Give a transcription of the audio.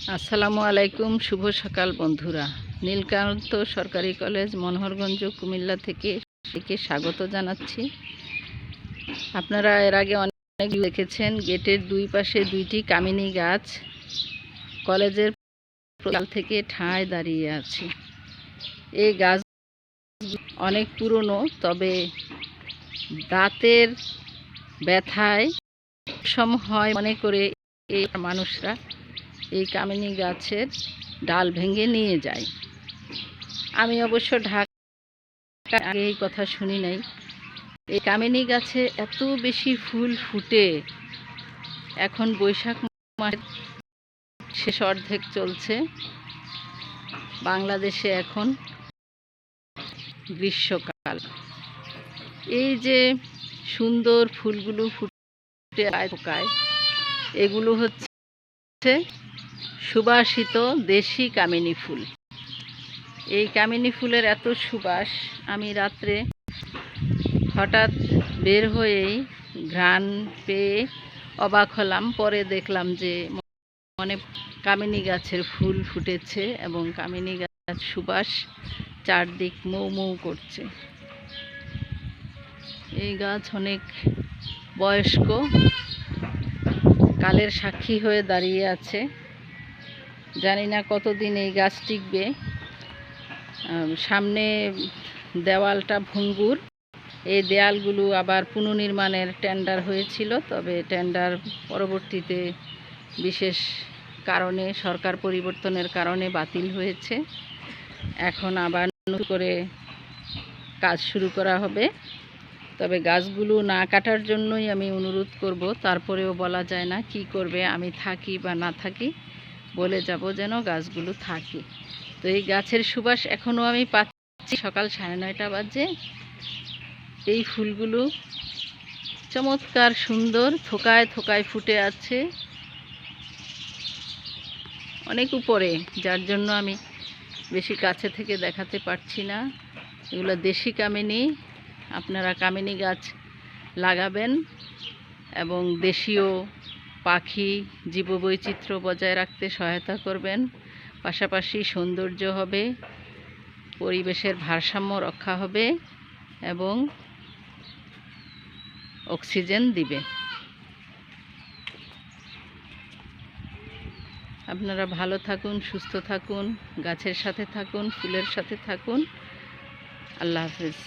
আসসালামু আলাইকুম, শুভ সকাল বন্ধুরা। নীলকান্ত সরকারি কলেজ মনোহরগঞ্জ কুমিল্লা থেকে স্বাগত জানাচ্ছি। আপনারা এর আগে অনেক দেখেছেন, গেটের দুই পাশে দুইটি কামিনী গাছ কলেজের কাল থেকে ঠায় দাঁড়িয়ে আছে। এই গাছ অনেক পুরনো, তবে দাঁতের ব্যথায় হয় মনে করে এই মানুষরা এই কামিনী গাছের ডাল ভেঙে নিয়ে যায়। আমি অবশ্য ঢাকা আগে এই কথা শুনি নাই। এই কামিনী গাছে এত বেশি ফুল ফুটে, এখন বৈশাখ মাসের শেষ অর্ধেক চলছে, বাংলাদেশে এখন গ্রীষ্মকাল। এই যে সুন্দর ফুলগুলো ফুটে পোকায়, এগুলো হচ্ছে সুবাসিত দেশি কামিনী ফুল। এই কামিনী ফুলের এত সুবাস, আমি রাত্রে হঠাৎ বের হয়েই ঘ্রাণ পেয়ে অবাক হলাম। পরে দেখলাম যে মনে কামিনী গাছের ফুল ফুটেছে এবং কামিনী গাছের সুবাস চারদিক মৌ মৌ করছে। এই গাছ অনেক বয়স্ক, কালের সাক্ষী হয়ে দাঁড়িয়ে আছে। জানি না কতদিন এই গাছ টিকবে। সামনে দেওয়ালটা ভঙ্গুর, এই দেয়ালগুলো আবার পুনর্নির্মাণের টেন্ডার হয়েছিল, তবে টেন্ডার পরবর্তীতে বিশেষ কারণে, সরকার পরিবর্তনের কারণে বাতিল হয়েছে। এখন আবার নতুন করে কাজ শুরু করা হবে। তবে গাছগুলো না কাটার জন্যই আমি অনুরোধ করব। তারপরেও বলা যায় না কি করবে, আমি থাকি বা না থাকি, বলে যাব যেন গাছগুলো থাকে। তো এই গাছের সুবাস এখনও আমি পাচ্ছি। সকাল 9:30 বাজে। এই ফুলগুলো চমৎকার সুন্দর, থোকায় থোকায় ফুটে আছে অনেক উপরে, যার জন্য আমি বেশি কাছে থেকে দেখাতে পারছি না। এগুলো দেশি কামিনী। আপনারা কামিনী গাছ লাগাবেন এবং দেশীয় পাখি জীববৈচিত্র্য বজায় রাখতে সহায়তা করবেন। পাশাপাশি সৌন্দর্য হবে, পরিবেশের ভারসাম্য রক্ষা হবে এবং অক্সিজেন দিবে। আপনারা ভালো থাকুন, সুস্থ থাকুন, গাছের সাথে থাকুন, ফুলের সাথে থাকুন। আল্লাহ হাফেজ।